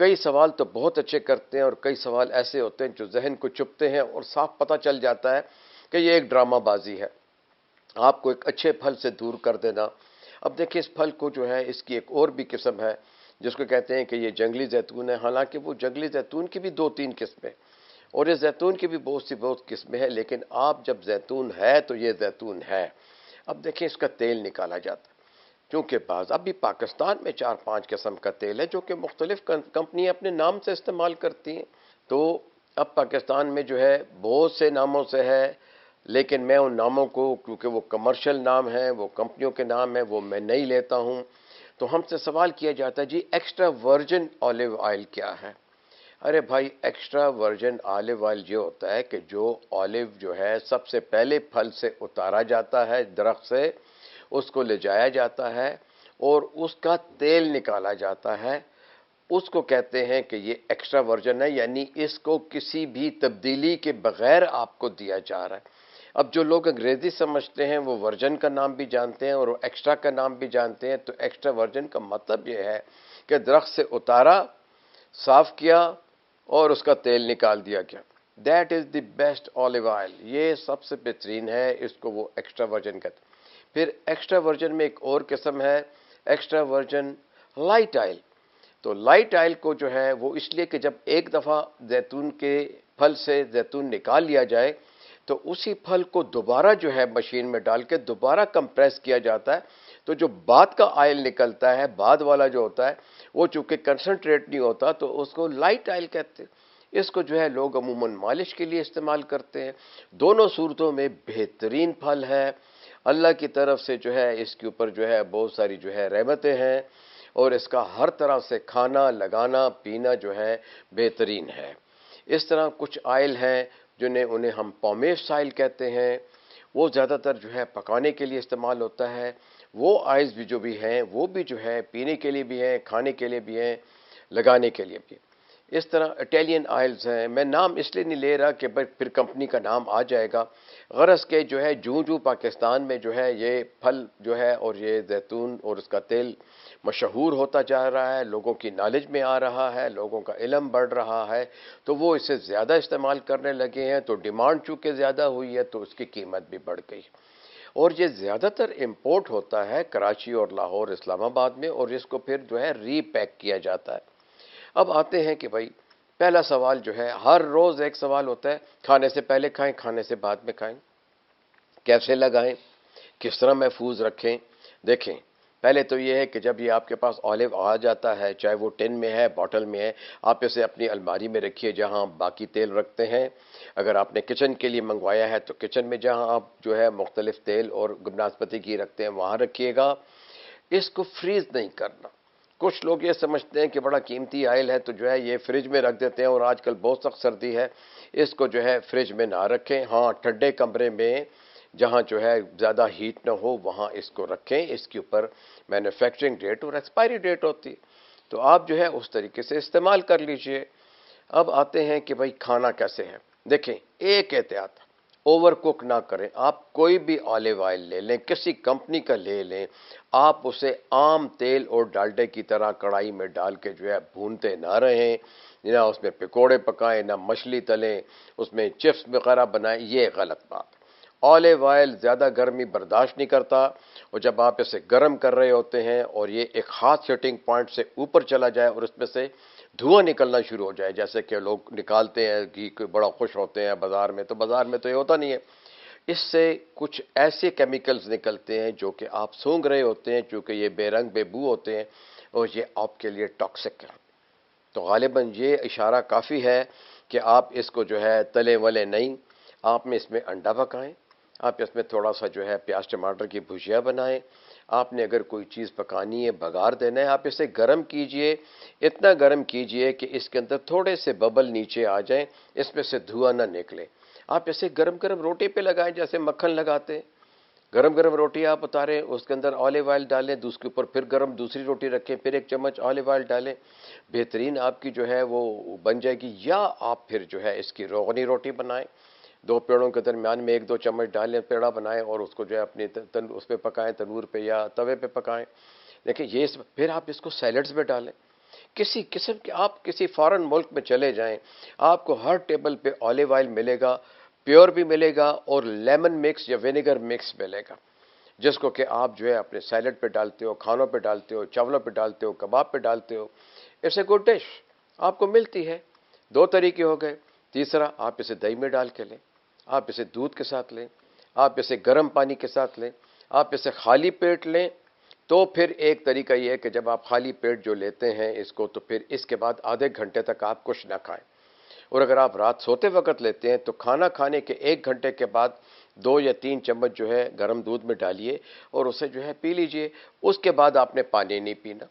کئی سوال تو بہت اچھے کرتے ہیں اور کئی سوال ایسے ہوتے ہیں جو ذہن کو چبھتے ہیں اور صاف پتہ چل جاتا ہے کہ یہ ایک ڈرامہ بازی ہے، آپ کو ایک اچھے پھل سے دور کر دینا۔ اب دیکھیں اس پھل کو جو ہے اس کی ایک اور بھی قسم ہے جس کو کہتے ہیں کہ یہ جنگلی زیتون ہے، حالانکہ وہ جنگلی زیتون کی بھی 2-3 قسمیں اور یہ زیتون کی بھی بہت قسمیں ہیں، لیکن آپ جب زیتون ہے تو یہ زیتون ہے۔ اب دیکھیں اس کا تیل نکالا جاتا ہے، چونکہ بعض اب بھی پاکستان میں 4-5 قسم کا تیل ہے جو کہ مختلف کمپنیاں اپنے نام سے استعمال کرتی ہیں، تو اب پاکستان میں جو ہے بہت سے ناموں سے ہے، لیکن میں ان ناموں کو کیونکہ وہ کمرشل نام ہیں، وہ کمپنیوں کے نام ہیں، وہ میں نہیں لیتا ہوں۔ تو ہم سے سوال کیا جاتا ہے جی ایکسٹرا ورجن آلیو آئل کیا ہے؟ ارے بھائی ایکسٹرا ورجن آلیو آئل یہ ہوتا ہے کہ جو آلیو جو ہے سب سے پہلے پھل سے اتارا جاتا ہے درخت سے، اس کو لے جایا جاتا ہے اور اس کا تیل نکالا جاتا ہے، اس کو کہتے ہیں کہ یہ ایکسٹرا ورجن ہے، یعنی اس کو کسی بھی تبدیلی کے بغیر آپ کو دیا جا رہا ہے۔ اب جو لوگ انگریزی سمجھتے ہیں وہ ورجن کا نام بھی جانتے ہیں اور وہ ایکسٹرا کا نام بھی جانتے ہیں، تو ایکسٹرا ورجن کا مطلب یہ ہے کہ درخت سے اتارا، صاف کیا اور اس کا تیل نکال دیا گیا۔ That is the best olive oil, یہ سب سے بہترین ہے، اس کو وہ ایکسٹرا ورجن کہتے ہیں۔ پھر ایکسٹرا ورجن میں ایک اور قسم ہے ایکسٹرا ورجن لائٹ آئل۔ تو لائٹ آئل کو جو ہے وہ اس لیے کہ جب ایک دفعہ زیتون کے پھل سے زیتون نکال لیا جائے تو اسی پھل کو دوبارہ جو ہے مشین میں ڈال کے دوبارہ کمپریس کیا جاتا ہے، تو جو بعد کا آئل نکلتا ہے، بعد والا جو ہوتا ہے وہ چونکہ کنسنٹریٹ نہیں ہوتا تو اس کو لائٹ آئل کہتے ہیں۔ اس کو جو ہے لوگ عموماً مالش کے لیے استعمال کرتے ہیں۔ دونوں صورتوں میں بہترین پھل ہے، اللہ کی طرف سے جو ہے اس کے اوپر جو ہے بہت ساری جو ہے رحمتیں ہیں اور اس کا ہر طرح سے کھانا لگانا پینا جو ہے بہترین ہے۔ اس طرح کچھ آئل ہیں انہیں ہم پومیس آئل کہتے ہیں، وہ زیادہ تر جو ہے پکانے کے لیے استعمال ہوتا ہے۔ وہ آئلز بھی جو بھی ہیں وہ بھی جو ہے پینے کے لیے بھی ہیں، کھانے کے لیے بھی ہیں، لگانے کے لیے بھی۔ اس طرح اٹیلین آئلز ہیں، میں نام اس لیے نہیں لے رہا کہ پھر کمپنی کا نام آ جائے گا، غرض کہ جو ہے جوں پاکستان میں جو ہے یہ پھل جو ہے اور یہ زیتون اور اس کا تیل مشہور ہوتا جا رہا ہے، لوگوں کی نالج میں آ رہا ہے، لوگوں کا علم بڑھ رہا ہے، تو وہ اسے زیادہ استعمال کرنے لگے ہیں، تو ڈیمانڈ چونکہ زیادہ ہوئی ہے تو اس کی قیمت بھی بڑھ گئی، اور یہ زیادہ تر امپورٹ ہوتا ہے کراچی اور لاہور اسلام آباد میں، اور اس کو پھر جو ہے ری پیک کیا جاتا ہے۔ اب آتے ہیں کہ بھائی پہلا سوال جو ہے ہر روز ایک سوال ہوتا ہے، کھانے سے پہلے کھائیں، کھانے سے بعد میں کھائیں، کیسے لگائیں، کس طرح محفوظ رکھیں؟ دیکھیں پہلے تو یہ ہے کہ جب یہ آپ کے پاس آلیو آ جاتا ہے، چاہے وہ ٹن میں ہے باٹل میں ہے، آپ اسے اپنی الماری میں رکھیے جہاں باقی تیل رکھتے ہیں۔ اگر آپ نے کچن کے لیے منگوایا ہے تو کچن میں جہاں آپ جو ہے مختلف تیل اور بناسپتی گھی رکھتے ہیں وہاں رکھیے گا۔ اس کو فریز نہیں کرنا۔ کچھ لوگ یہ سمجھتے ہیں کہ بڑا قیمتی آئل ہے تو جو ہے یہ فریج میں رکھ دیتے ہیں، اور آج کل بہت سخت سردی ہے، اس کو جو ہے فریج میں نہ رکھیں، ہاں ٹھنڈے کمرے میں جہاں جو ہے زیادہ ہیٹ نہ ہو وہاں اس کو رکھیں۔ اس کے اوپر مینوفیکچرنگ ڈیٹ اور ایکسپائری ڈیٹ ہوتی ہے، تو آپ جو ہے اس طریقے سے استعمال کر لیجئے۔ اب آتے ہیں کہ بھائی کھانا کیسے ہے۔ دیکھیں ایک احتیاط، اوور کوک نہ کریں۔ آپ کوئی بھی آلیو آئل لے لیں، کسی کمپنی کا لے لیں، آپ اسے عام تیل اور ڈالڈے کی طرح کڑھائی میں ڈال کے جو ہے بھونتے نہ رہیں، نہ اس میں پکوڑے پکائیں، نہ مچھلی تلیں، اس میں چپس وغیرہ بنائیں، یہ غلط بات۔ آلیو آئل زیادہ گرمی برداشت نہیں کرتا، اور جب آپ اسے گرم کر رہے ہوتے ہیں اور یہ ایک خاص ہیٹنگ پوائنٹ سے اوپر چلا جائے اور اس میں سے دھواں نکلنا شروع ہو جائے، جیسے کہ لوگ نکالتے ہیں گھی کو بڑا خوش ہوتے ہیں بازار میں، تو بازار میں تو یہ ہوتا نہیں ہے، اس سے کچھ ایسے کیمیکلز نکلتے ہیں جو کہ آپ سونگھ رہے ہوتے ہیں، چونکہ یہ بے رنگ بے بو ہوتے ہیں اور یہ آپ کے لیے ٹاکسک ہے۔ تو غالباً یہ اشارہ کافی ہے کہ آپ اس کو جو ہے تلے ولے نہیں، آپ میں اس میں انڈا پکائیں، آپ اس میں تھوڑا سا جو ہے پیاز ٹماٹر کی بھجیا بنائیں، آپ نے اگر کوئی چیز پکانی ہے بگار دینا ہے آپ اسے گرم کیجئے، اتنا گرم کیجئے کہ اس کے اندر تھوڑے سے ببل نیچے آ جائیں، اس میں سے دھواں نہ نکلے۔ آپ اسے گرم گرم روٹی پہ لگائیں جیسے مکھن لگاتے ہیں، گرم گرم روٹی آپ اتاریں، اس کے اندر آلیو آئل ڈالیں، اس کے اوپر پھر گرم دوسری روٹی رکھیں، پھر ایک چمچ آلیو آئل ڈالیں، بہترین آپ کی جو ہے وہ بن جائے گی۔ یا آپ پھر جو ہے اس کی روغنی روٹی بنائیں، دو پیڑوں کے درمیان میں 1-2 چمچ ڈالیں، پیڑا بنائیں اور اس کو جو ہے اپنی اس پہ پکائیں، تنور پہ یا توے پہ پکائیں۔ دیکھیں یہ پھر آپ اس کو سیلڈز میں ڈالیں، کسی قسم کے، آپ کسی فارن ملک میں چلے جائیں، آپ کو ہر ٹیبل پہ آلیو آئل ملے گا، پیور بھی ملے گا اور لیمن مکس یا ونیگر مکس ملے گا، جس کو کہ آپ جو ہے اپنے سیلڈ پہ ڈالتے ہو، کھانوں پہ ڈالتے ہو، چاولوں پہ ڈالتے ہو، کباب پہ ڈالتے ہو. اٹس اے گڈ ڈش، آپ کو ملتی ہے. دو طریقے ہو گئے. تیسرا، آپ اسے دہی میں ڈال کے لیں، آپ اسے دودھ کے ساتھ لیں، آپ اسے گرم پانی کے ساتھ لیں، آپ اسے خالی پیٹ لیں. تو پھر ایک طریقہ یہ ہے کہ جب آپ خالی پیٹ جو لیتے ہیں اس کو، تو پھر اس کے بعد آدھے گھنٹے تک آپ کچھ نہ کھائیں. اور اگر آپ رات سوتے وقت لیتے ہیں تو کھانا کھانے کے 1 گھنٹے کے بعد 2 یا 3 چمچ جو ہے گرم دودھ میں ڈالیے اور اسے جو ہے پی لیجئے. اس کے بعد آپ نے پانی نہیں پینا،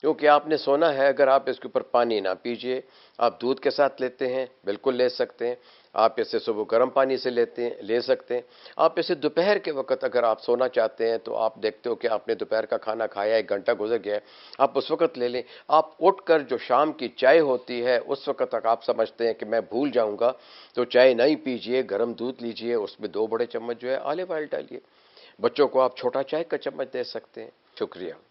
کیونکہ آپ نے سونا ہے. اگر آپ اس کے اوپر پانی نہ پیجئے، آپ دودھ کے ساتھ لیتے ہیں، بالکل لے سکتے ہیں. آپ اسے صبح گرم پانی سے لے سکتے ہیں. آپ اسے دوپہر کے وقت اگر آپ سونا چاہتے ہیں تو آپ دیکھتے ہو کہ آپ نے دوپہر کا کھانا کھایا، 1 گھنٹہ گزر گیا ہے، آپ اس وقت لے لیں. آپ اٹھ کر جو شام کی چائے ہوتی ہے اس وقت تک آپ سمجھتے ہیں کہ میں بھول جاؤں گا، تو چائے نہیں پیجئے، گرم دودھ لیجئے، اس میں 2 بڑے چمچ جو ہے آلیو آئل ڈالیے. بچوں کو آپ چھوٹا چائے کا چمچ دے سکتے ہیں. شکریہ.